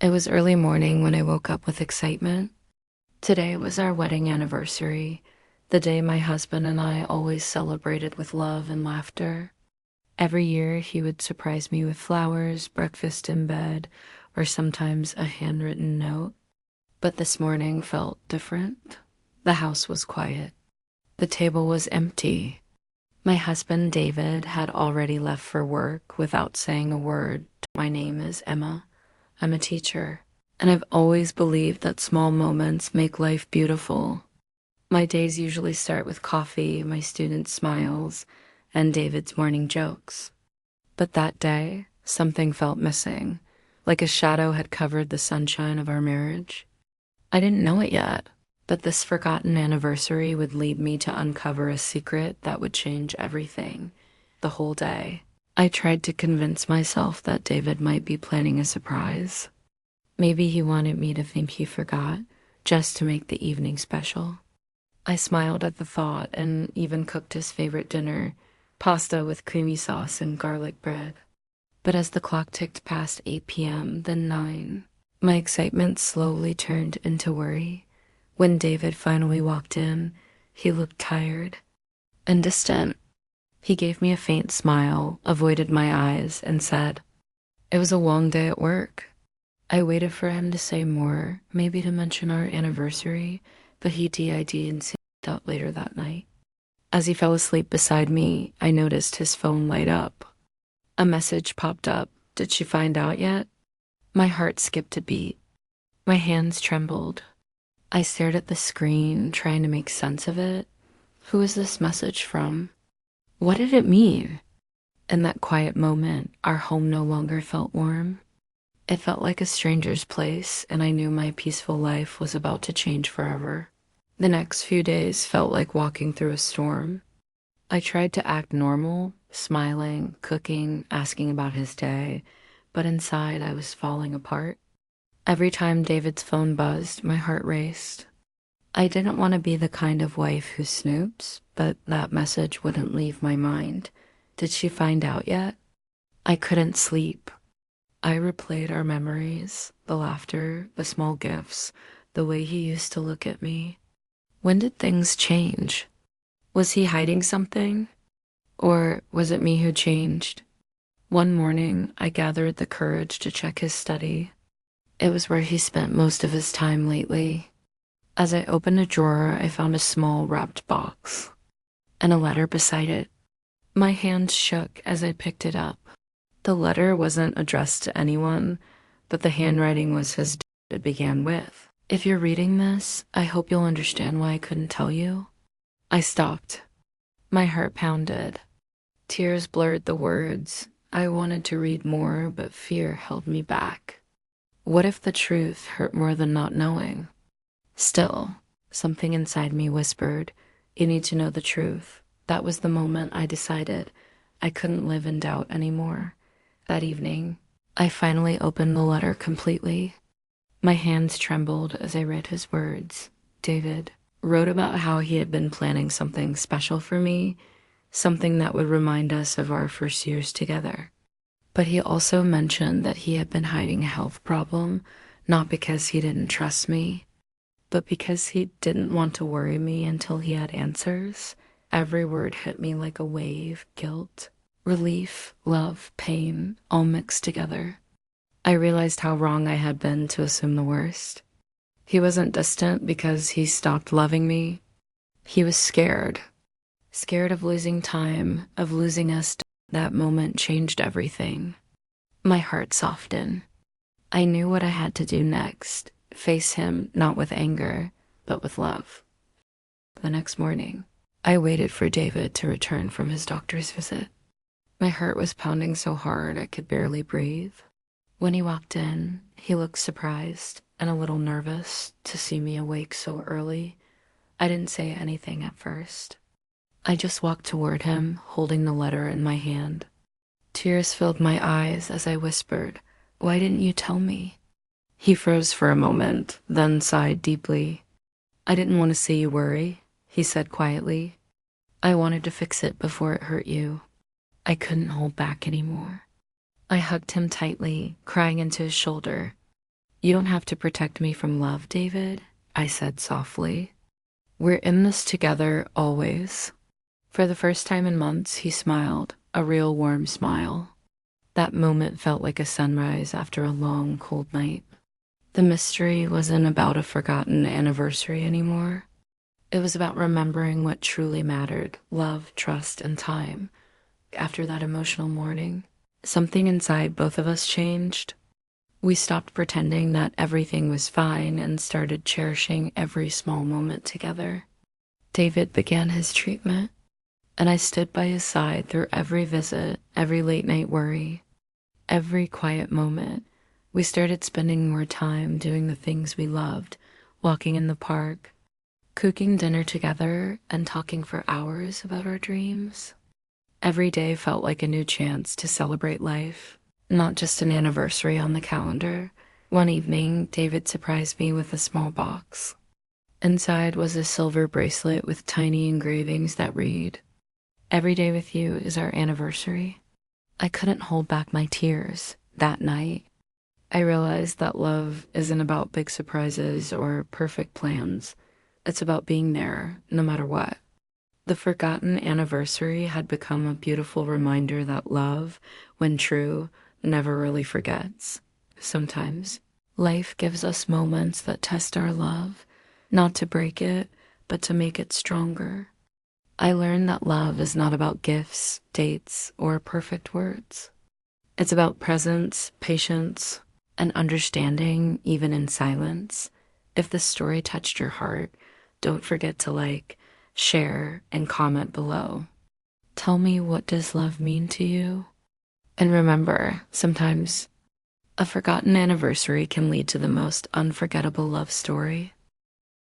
It was early morning when I woke up with excitement. Today was our wedding anniversary, the day my husband and I always celebrated with love and laughter. Every year he would surprise me with flowers, breakfast in bed, or sometimes a handwritten note. But this morning felt different. The house was quiet. The table was empty. My husband, David, had already left for work without saying a word. My name is Emma. I'm a teacher, and I've always believed that small moments make life beautiful. My days usually start with coffee, my students' smiles, and David's morning jokes. But that day, something felt missing, like a shadow had covered the sunshine of our marriage. I didn't know it yet, but this forgotten anniversary would lead me to uncover a secret that would change everything, the whole day. I tried to convince myself that David might be planning a surprise. Maybe he wanted me to think he forgot, just to make the evening special. I smiled at the thought and even cooked his favorite dinner, pasta with creamy sauce and garlic bread. But as the clock ticked past 8 p.m., then 9, my excitement slowly turned into worry. When David finally walked in, he looked tired and distant. He gave me a faint smile, avoided my eyes, and said, "It was a long day at work." I waited for him to say more, maybe to mention our anniversary, but he DID'd and seemed out later that night. As he fell asleep beside me, I noticed his phone light up. A message popped up. Did she find out yet? My heart skipped a beat. My hands trembled. I stared at the screen, trying to make sense of it. Who was this message from? What did it mean? In that quiet moment, our home no longer felt warm. It felt like a stranger's place, and I knew my peaceful life was about to change forever. The next few days felt like walking through a storm. I tried to act normal, smiling, cooking, asking about his day, but inside I was falling apart. Every time David's phone buzzed, my heart raced. I didn't want to be the kind of wife who snoops, but that message wouldn't leave my mind. Did she find out yet? I couldn't sleep. I replayed our memories, the laughter, the small gifts, the way he used to look at me. When did things change? Was he hiding something? Or was it me who changed? One morning, I gathered the courage to check his study. It was where he spent most of his time lately. As I opened a drawer, I found a small wrapped box and a letter beside it. My hand shook as I picked it up. The letter wasn't addressed to anyone, but the handwriting was his. It began with, "If you're reading this, I hope you'll understand why I couldn't tell you." I stopped. My heart pounded. Tears blurred the words. I wanted to read more, but fear held me back. What if the truth hurt more than not knowing? Still, something inside me whispered, "You need to know the truth." That was the moment I decided I couldn't live in doubt anymore. That evening, I finally opened the letter completely. My hands trembled as I read his words. David wrote about how he had been planning something special for me, something that would remind us of our first years together. But he also mentioned that he had been hiding a health problem, not because he didn't trust me, but because he didn't want to worry me until he had answers. Every word hit me like a wave, guilt, relief, love, pain, all mixed together. I realized how wrong I had been to assume the worst. He wasn't distant because he stopped loving me. He was scared. Scared of losing time, of losing us. That moment changed everything. My heart softened. I knew what I had to do next. Face him not with anger, but with love. The next morning, I waited for David to return from his doctor's visit. My heart was pounding so hard I could barely breathe. When he walked in, he looked surprised and a little nervous to see me awake so early. I didn't say anything at first. I just walked toward him, holding the letter in my hand. Tears filled my eyes as I whispered, "Why didn't you tell me?" He froze for a moment, then sighed deeply. "I didn't want to see you worry," he said quietly. "I wanted to fix it before it hurt you." I couldn't hold back anymore. I hugged him tightly, crying into his shoulder. You don't have to protect me from love, David, I said softly. We're in this together always. For the first time in months, he smiled, a real warm smile. That moment felt like a sunrise after a long, cold night. The mystery wasn't about a forgotten anniversary anymore. It was about remembering what truly mattered: love, trust, and time. After that emotional morning, something inside both of us changed. We stopped pretending that everything was fine and started cherishing every small moment together. David began his treatment, and I stood by his side through every visit, every late night worry, every quiet moment. We started spending more time doing the things we loved, walking in the park, cooking dinner together, and talking for hours about our dreams. Every day felt like a new chance to celebrate life, not just an anniversary on the calendar. One evening, David surprised me with a small box. Inside was a silver bracelet with tiny engravings that read, "Every day with you is our anniversary." I couldn't hold back my tears. That night, I realized that love isn't about big surprises or perfect plans. It's about being there, no matter what. The forgotten anniversary had become a beautiful reminder that love, when true, never really forgets. Sometimes, life gives us moments that test our love, not to break it, but to make it stronger. I learned that love is not about gifts, dates, or perfect words. It's about presence, patience, and understanding, even in silence. If this story touched your heart, don't forget to like, share, and comment below. Tell me, what does love mean to you? And remember, sometimes a forgotten anniversary can lead to the most unforgettable love story.